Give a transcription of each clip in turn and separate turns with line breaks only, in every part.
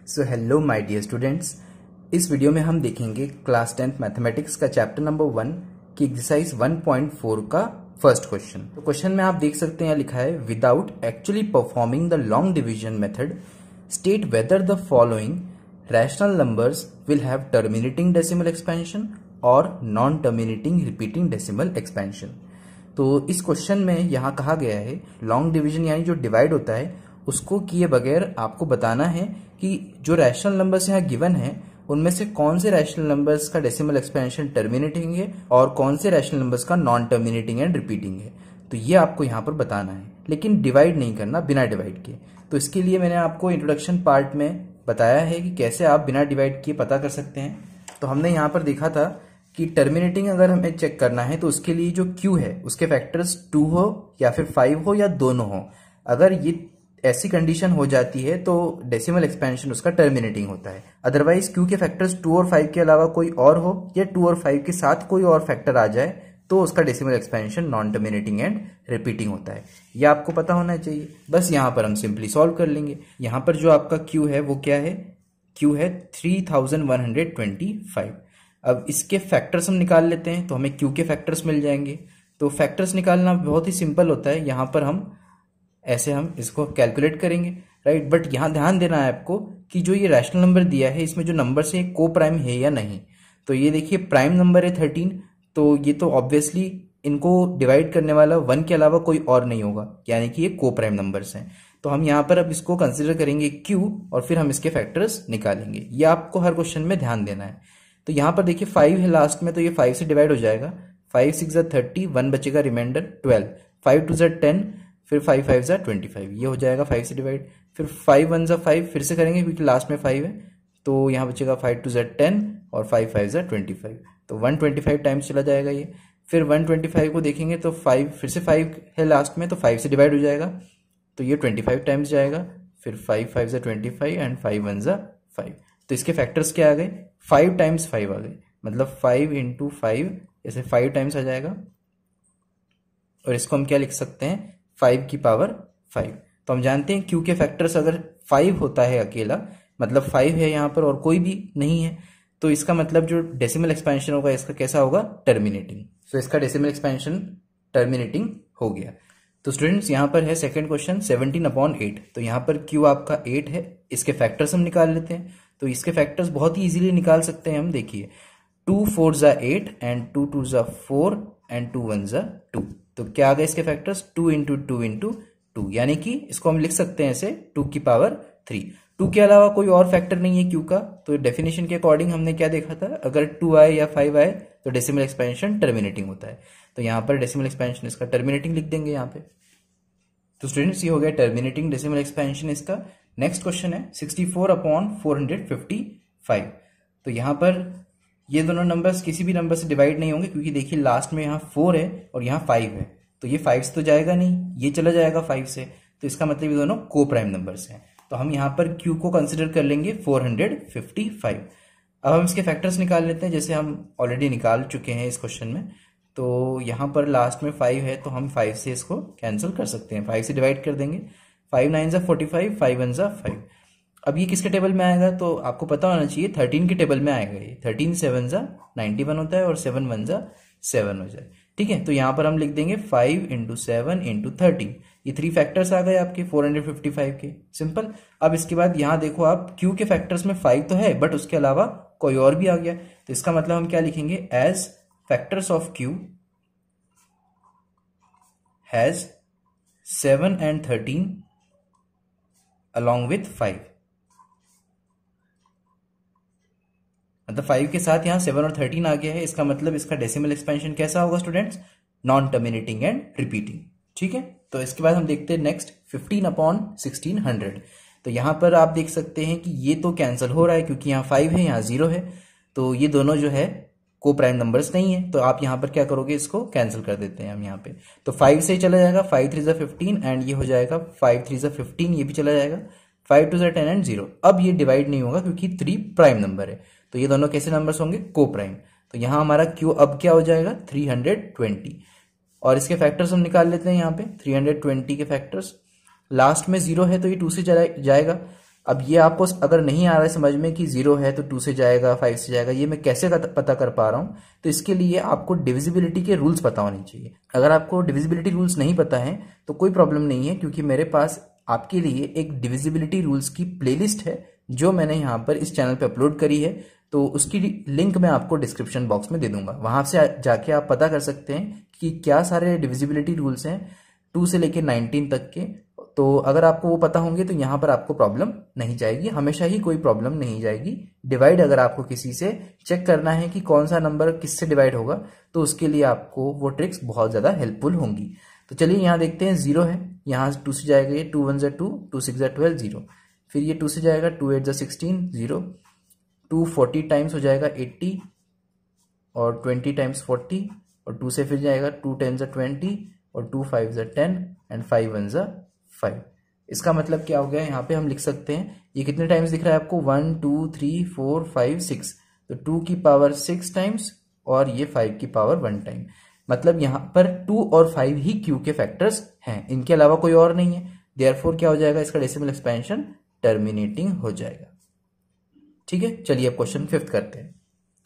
So hello my dear students, इस video में हम देखेंगे क्लास 10th मैथमेटिक्स का चैप्टर नंबर 1 की एक्सरसाइज 1.4 का फर्स्ट क्वेश्चन। तो क्वेश्चन में आप देख सकते हैं लिखा है, without actually performing the long division method state whether the following rational numbers will have terminating decimal expansion और non terminating repeating decimal expansion. तो इस क्वेश्चन में यहाँ कहा गया है लॉन्ग डिवीजन यानी जो डिवाइड होता है उसको किए बगैर आपको बताना है कि जो रैशनल नंबर्स यहाँ गिवन है उनमें से कौन से रैशनल नंबर्स का डेसिमल एक्सपेंशन टर्मिनेटिंग है और कौन से रैशनल नंबर्स का नॉन टर्मिनेटिंग एंड रिपीटिंग है। तो ये आपको यहाँ पर बताना है, लेकिन डिवाइड नहीं करना बिना डिवाइड किए। तो इसके लिए मैंने आपको इंट्रोडक्शन पार्ट में बताया है कि कैसे आप बिना डिवाइड किए पता कर सकते हैं। तो हमने यहाँ पर देखा था कि टर्मिनेटिंग अगर हमें चेक करना है तो उसके लिए जो Q है उसके फैक्टर्स 2 हो या फिर 5 हो या दोनों हो। अगर ये ऐसी कंडीशन हो जाती है तो डेसिमल एक्सपेंशन उसका टर्मिनेटिंग होता है। अदरवाइज Q के फैक्टर्स 2 और 5 के अलावा कोई और हो या 2 और 5 के साथ कोई और फैक्टर आ जाए तो उसका decimal expansion non terminating and repeating होता है। ये आपको पता होना चाहिए। बस यहाँ पर हम सिंपली सॉल्व कर लेंगे। यहाँ पर जो आपका Q है वो क्या है? Q है 3125। अब इसके फैक्टर्स हम निकाल लेते हैं तो हमें Q के फैक्टर्स मिल जाएंगे। तो फैक्टर्स निकालना बहुत ही सिंपल होता है। यहाँ पर हम इसको कैलकुलेट करेंगे, राइट। बट यहाँ ध्यान देना है आपको कि जो ये रैशनल नंबर दिया है इसमें जो नंबर से को प्राइम है या नहीं। तो ये देखिए प्राइम नंबर है 13, तो ये तो ऑब्वियसली इनको डिवाइड करने वाला 1 के अलावा कोई और नहीं होगा, यानी कि ये को प्राइम नंबर्स हैं। तो हम यहाँ पर अब इसको कंसिडर करेंगे Q और फिर हम इसके फैक्टर्स निकालेंगे। ये आपको हर क्वेश्चन में ध्यान देना है। तो यहाँ पर देखिए 5 है लास्ट में, तो ये 5 से डिवाइड हो जाएगा। 5 6 30, 1 बचेगा रिमाइंडर 12, 5 2 10, फिर 5 5 25, ये हो जाएगा 5 से डिवाइड। फिर 5 1 5 फिर से करेंगे क्योंकि लास्ट में 5 है, तो यहाँ बचेगा 5 2 10 और 5 5 25, तो 125 टाइम्स चला जाएगा ये। फिर 125 को देखेंगे तो 5 फिर से 5 है लास्ट में, तो 5 से डिवाइड हो जाएगा, तो ये 25 टाइम्स जाएगा। फिर 5 5 25 एंड 5 1 5, तो इसके फैक्टर्स क्या आ गए? 5 टाइम्स 5 आ गए, मतलब 5 इंटू 5, जैसे 5 टाइम्स आ जाएगा। और इसको हम क्या लिख सकते हैं? 5 की पावर 5। तो हम जानते हैं Q के फैक्टर्स अगर 5 होता है अकेला, मतलब 5 है यहाँ पर और कोई भी नहीं है, तो इसका मतलब जो डेसिमल एक्सपेंशन होगा इसका कैसा होगा? टर्मिनेटिंग। सो इसका डेसिमल एक्सपेंशन टर्मिनेटिंग हो गया। तो स्टूडेंट्स यहाँ पर है सेकंड क्वेश्चन 17/8। तो यहाँ पर Q आपका 8 है, इसके फैक्टर्स हम निकाल लेते हैं। तो इसके फैक्टर्स बहुत ही इजीली निकाल सकते हैं हम। देखिए 2 4 8 एंड 2 2 4 एंड 2 1 2। तो क्या आ गए इसके फैक्टर्स? 2 इंटू 2 इंटू 2, यानी कि इसको हम लिख सकते हैं ऐसे 2 की पावर 3। 2 के अलावा कोई और फैक्टर नहीं है Q का। तो डेफिनेशन के अकॉर्डिंग हमने क्या देखा था? अगर 2 आए या 5 आए तो डेसिमल एक्सपेंशन टर्मिनेटिंग होता है। तो यहाँ पर डेसिमल एक्सपेंशन इसका टर्मिनेटिंग लिख देंगे यहाँ पे। तो स्टूडेंट्स ये हो गया टर्मिनेटिंग डेसिमल एक्सपेंशन इसका। नेक्स्ट क्वेश्चन है 64/455। तो यहाँ पर ये दोनों नंबर्स किसी भी नंबर से डिवाइड नहीं होंगे, क्योंकि देखिए लास्ट में यहाँ 4 है और यहाँ 5 है, तो ये 5 से तो जाएगा नहीं, ये चला जाएगा 5 से। तो इसका मतलब ये दोनों को प्राइम नंबर्स हैं। तो हम यहाँ पर Q को कंसिडर कर लेंगे 455। अब हम इसके फैक्टर्स निकाल लेते हैं, जैसे हम ऑलरेडी निकाल चुके हैं इस क्वेश्चन में। तो यहाँ पर लास्ट में 5 है, तो हम 5 से इसको कैंसिल कर सकते हैं, 5 से डिवाइड कर देंगे। 5 9 45, 5 1 5। अब ये किसके टेबल में आएगा? तो आपको पता होना चाहिए 13 के टेबल में आएगा ये। 13 7 91 होता है और 7 1 7 हो जाए, ठीक है। तो यहाँ पर हम लिख देंगे 5 इंटू 7 इंटू 13। ये 3 फैक्टर्स आ गए आपके 455 के, सिंपल। अब इसके बाद यहाँ देखो आप Q के फैक्टर्स में 5 तो है, बट उसके अलावा कोई और भी आ गया। तो इसका मतलब हम क्या लिखेंगे? As factors of Q has 7 and 13 along with 5। मतलब 5 के साथ यहाँ 7 और 13 आ गया है। इसका मतलब इसका डेसिमल एक्सपेंशन कैसा होगा students? Non terminating and repeating, ठीक है। तो इसके बाद हम देखते हैं नेक्स्ट 15/1600। तो यहाँ पर आप देख सकते हैं कि ये तो कैंसिल हो रहा है क्योंकि यहाँ 5 है, यहाँ 0 है, तो ये दोनों जो है को प्राइम नंबर्स नहीं है। तो आप यहाँ पर क्या करोगे? इसको कैंसिल कर देते हैं हम यहाँ पे। तो 5 से चला जाएगा, 5 3 15 एंड ये हो जाएगा 5 3 15, ये भी चला जाएगा। 5 2 10 एंड 0। अब ये डिवाइड नहीं होगा क्योंकि 3 प्राइम नंबर है, तो ये दोनों कैसे नंबर्स होंगे? को प्राइम। तो यहाँ हमारा Q अब क्या हो जाएगा? 320। और इसके फैक्टर्स हम निकाल लेते हैं यहाँ पे। 320 के फैक्टर्स, लास्ट में 0 है तो ये 2 से जाएगा। अब ये आपको अगर नहीं आ रहा है समझ में कि 0 है तो 2 से जाएगा, 5 से जाएगा, ये मैं कैसे पता कर पा रहा हूँ, तो इसके लिए आपको डिविजिबिलिटी के रूल्स पता होने चाहिए। अगर आपको डिविजिबिलिटी रूल्स नहीं पता है तो कोई प्रॉब्लम नहीं है, क्योंकि मेरे पास आपके लिए एक डिविजिबिलिटी रूल्स की प्लेलिस्ट है जो मैंने यहाँ पर इस चैनल पे अपलोड करी है, तो उसकी लिंक मैं आपको डिस्क्रिप्शन बॉक्स में दे दूंगा। वहां से जाके आप पता कर सकते हैं कि क्या सारे डिविजिबिलिटी रूल्स हैं 2 से लेकर 19 तक के। तो अगर आपको वो पता होंगे तो यहाँ पर आपको प्रॉब्लम नहीं जाएगी, हमेशा ही कोई प्रॉब्लम नहीं जाएगी। डिवाइड अगर आपको किसी से चेक करना है कि कौन सा नंबर किससे डिवाइड होगा, तो उसके लिए आपको वो ट्रिक्स बहुत ज़्यादा हेल्पफुल होंगी। तो चलिए यहाँ देखते हैं, 0 है, यहाँ 2 से जाएगा ये, 2 1 2, 2 6 12, 0। फिर ये 2 से जाएगा, 2 8 16, 0। 2 40 टाइम्स हो जाएगा 80, और 20 टाइम्स 40, और 2 से फिर जाएगा 2 10 20, और 2 5 10, एंड 5 1 5। इसका मतलब क्या हो गया, यहाँ पे हम लिख सकते हैं, ये कितने टाइम्स दिख रहा है आपको, 1 2 3 4 5 6, तो 2 की पावर 6 टाइम्स, और ये 5 की पावर 1 टाइम। मतलब यहाँ पर 2 और 5 ही क्यू के फैक्टर्स हैं, इनके अलावा कोई और नहीं है। देयरफॉर क्या हो जाएगा, इसका डेसिमल एक्सपेंशन टर्मिनेटिंग हो जाएगा। ठीक है, चलिए अब क्वेश्चन 5th करते हैं।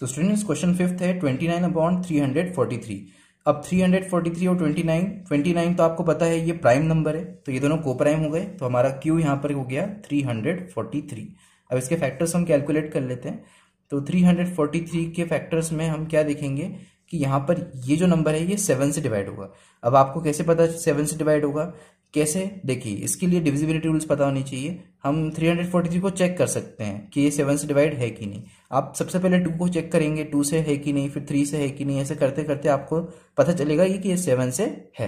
तो स्टूडेंट्स क्वेश्चन 5th है 29/343। अब 343 और 29 तो आपको पता है ये प्राइम नंबर है, तो ये दोनों को प्राइम हो गए, तो हमारा क्यू यहाँ पर हो गया 343। अब इसके फैक्टर्स हम कैलकुलेट कर लेते हैं। तो 343 के फैक्टर्स में हम क्या देखेंगे कि यहाँ पर ये जो नंबर है ये 7 से डिवाइड होगा। अब आपको कैसे पता 7 से डिवाइड होगा, कैसे, देखिए इसके लिए डिविजिबिलिटी रूल्स पता होनी चाहिए। हम 343 को चेक कर सकते हैं कि ये 7 से डिवाइड है कि नहीं। आप सबसे पहले 2 को चेक करेंगे, 2 से है कि नहीं, फिर 3 से है कि नहीं, ऐसे करते करते आपको पता चलेगा कि ये 7 से है।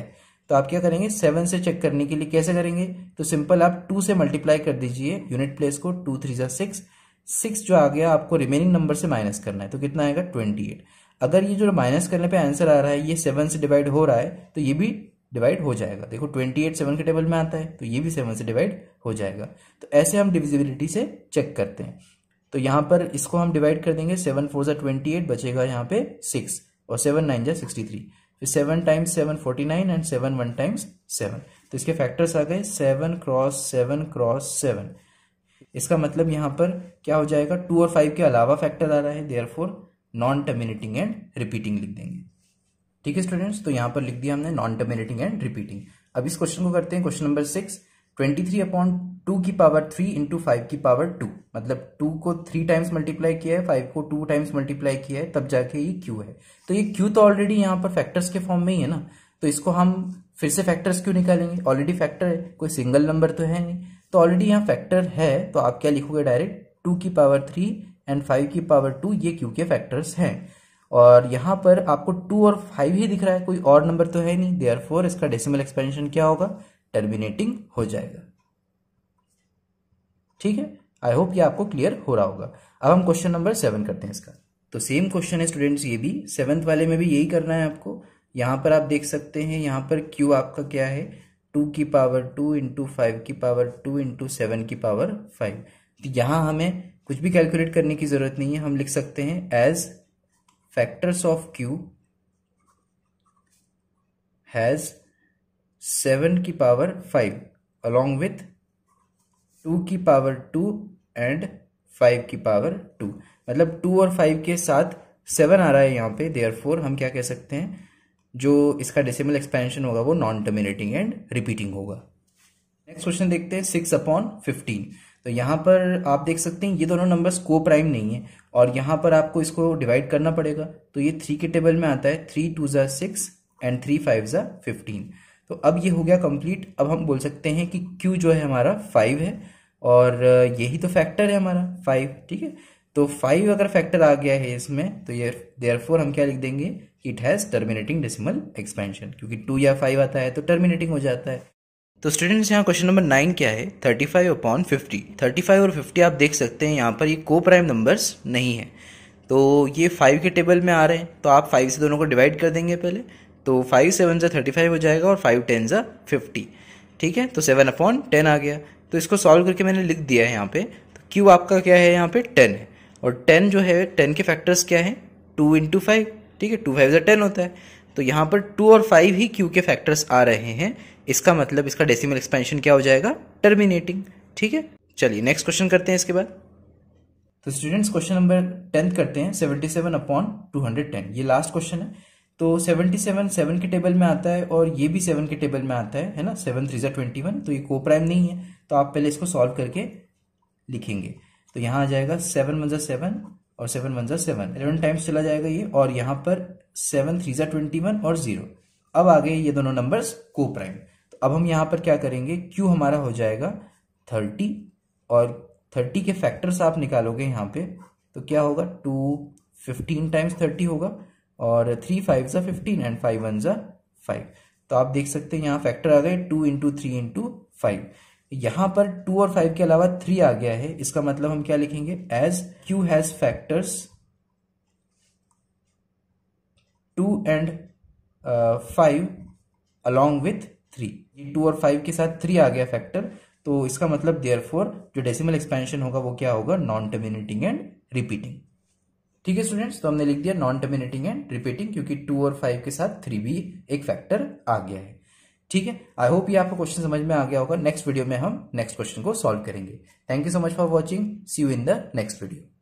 तो आप क्या करेंगे, 7 से चेक करने के लिए कैसे करेंगे, तो सिंपल आप 2 से मल्टीप्लाई कर दीजिए यूनिट प्लेस को, 2 3 6, 6 जो आ गया आपको रिमेनिंग नंबर से माइनस करना है, तो कितना आएगा 28। अगर ये जो माइनस करने पे आंसर आ रहा है ये 7 से डिवाइड हो रहा है, तो ये भी डिवाइड हो जाएगा। देखो 28 7 के टेबल में आता है, तो ये भी 7 से डिवाइड हो जाएगा। तो ऐसे हम डिविजिबिलिटी से चेक करते हैं। तो यहाँ पर इसको हम डिवाइड कर देंगे, 7 4 28, बचेगा यहाँ पे 6, और 7 9 63, फिर 7 टाइम्स 7 49, एंड 7 1 टाइम्स 7। तो इसके फैक्टर्स आ गए 7 क्रॉस 7 क्रॉस 7। इसका मतलब यहाँ पर क्या हो जाएगा, 2 और 5 के अलावा फैक्टर आ रहा है, therefore non terminating and repeating लिख देंगे। ठीक है स्टूडेंट्स, तो यहाँ पर लिख दिया हमने नॉन टर्मिनेटिंग एंड रिपीटिंग। अब इस क्वेश्चन को करते हैं, क्वेश्चन नंबर 6। 23/2 की पावर 3 इंटू 5 की पावर 2, मतलब 2 को 3 टाइम्स मल्टीप्लाई किया है, 5 को 2 टाइम्स मल्टीप्लाई किया है, तब जाके ये क्यू है। तो ये क्यू तो ऑलरेडी यहाँ पर फैक्टर्स के फॉर्म में ही है ना, तो इसको हम फिर से फैक्टर्स क्यों निकालेंगे, ऑलरेडी फैक्टर है, कोई सिंगल नंबर तो है नहीं, तो ऑलरेडी यहाँ फैक्टर है। तो आप क्या लिखोगे, डायरेक्ट 2 की पावर 3 एंड 5 की पावर 2 ये क्यू के फैक्टर्स हैं। और यहाँ पर आपको 2 और 5 ही दिख रहा है, कोई और नंबर तो है नहीं, देयरफॉर इसका डेसिमल एक्सपेंशन क्या होगा, टर्मिनेटिंग हो जाएगा। ठीक है, आई होप ये आपको क्लियर हो रहा होगा। अब हम क्वेश्चन नंबर 7 करते हैं इसका। तो सेम क्वेश्चन है स्टूडेंट्स, ये भी 7th वाले में भी यही करना है आपको। यहाँ पर आप देख सकते हैं, यहाँ पर क्यू आपका क्या है, 2 की पावर 2 इंटू 5 की पावर 2 इंटू 7 की पावर 5। तो यहाँ हमें कुछ भी कैलकुलेट करने की जरूरत नहीं है, हम लिख सकते हैं as factors of q has 7 की पावर 5 along with 2 की पावर 2 and 5 की पावर 2, मतलब 2 और 5 के साथ 7 आ रहा है यहाँ पे, देयरफॉर हम क्या कह सकते हैं, जो इसका डेसिमल एक्सपेंशन होगा वो नॉन टर्मिनेटिंग एंड रिपीटिंग होगा। नेक्स्ट क्वेश्चन देखते हैं 6/15। तो यहाँ पर आप देख सकते हैं ये दोनों नंबर्स को प्राइम नहीं है, और यहाँ पर आपको इसको डिवाइड करना पड़ेगा। तो ये 3 के टेबल में आता है, 3 2 6 एंड 3 5 15। तो अब ये हो गया कंप्लीट। अब हम बोल सकते हैं कि Q जो है हमारा 5 है, और यही तो फैक्टर है हमारा 5। ठीक है, तो 5 अगर फैक्टर आ गया है इसमें, तो ये देयरफॉर हम क्या लिख देंगे कि it has terminating decimal expansion, क्योंकि 2 या 5 आता है तो टर्मिनेटिंग हो जाता है। तो स्टूडेंट्स यहाँ क्वेश्चन नंबर 9 क्या है, 35/50। 35 और 50 आप देख सकते हैं यहाँ पर ये को प्राइम नंबर्स नहीं है, तो ये 5 के टेबल में आ रहे हैं, तो आप 5 से दोनों को डिवाइड कर देंगे पहले। तो 5 7 35 हो जाएगा, और 5 10 50। ठीक है, तो 7/10 आ गया। तो इसको सॉल्व करके मैंने लिख दिया है यहाँ पे। तो क्यू आपका क्या है, यहाँ पे 10 है, और 10 जो है 10 के फैक्टर्स क्या है, 2 इंटू 5। ठीक है, 2 5 10 होता है, तो यहाँ पर 2 और 5 ही क्यू के फैक्टर्स आ रहे हैं। इसका मतलब इसका डेसिमल एक्सपेंशन क्या हो जाएगा, टर्मिनेटिंग। ठीक है, चलिए नेक्स्ट क्वेश्चन करते हैं इसके बाद। तो स्टूडेंट्स क्वेश्चन नंबर 10 करते हैं, 77/210, ये लास्ट क्वेश्चन है। तो 77 7 के टेबल में आता है और ये भी 7 के टेबल में आता है ना, 7 3 21, तो ये को प्राइम नहीं है, तो आप पहले इसको सॉल्व करके लिखेंगे। तो यहाँ आ जाएगा 7 1 7 और 7 1 7, 11 टाइम्स चला जाएगा ये, और यहाँ पर 7 3 21 और 0। अब आ गए ये दोनों नंबर्स को प्राइम। तो अब हम यहाँ पर क्या करेंगे, क्यू हमारा हो जाएगा 30, और 30 के फैक्टर्स आप निकालोगे यहाँ पे, तो क्या होगा, 2 15 टाइम्स 30 होगा, और 3 5 15 एंड 5 1 5। तो आप देख सकते हैं यहाँ फैक्टर आ गए 2 इंटू 3 इंटू 5। यहाँ पर 2 और 5 के अलावा 3 आ गया है, इसका मतलब हम क्या लिखेंगे, as Q has factors 2 and 5 along with 3। ये 2 और 5 के साथ 3 आ गया फैक्टर, तो इसका मतलब देयरफॉर जो डेसिमल एक्सपेंशन होगा वो क्या होगा, नॉन टर्मिनेटिंग एंड रिपीटिंग। ठीक है स्टूडेंट्स, तो हमने लिख दिया नॉन टर्मिनेटिंग एंड रिपीटिंग, क्योंकि 2 और 5 के साथ 3 भी एक फैक्टर आ गया है। ठीक है, आई होप ये आपको क्वेश्चन समझ में आ गया होगा। नेक्स्ट वीडियो में हम नेक्स्ट क्वेश्चन को सॉल्व करेंगे। Thank you so much for watching, see you in the next video.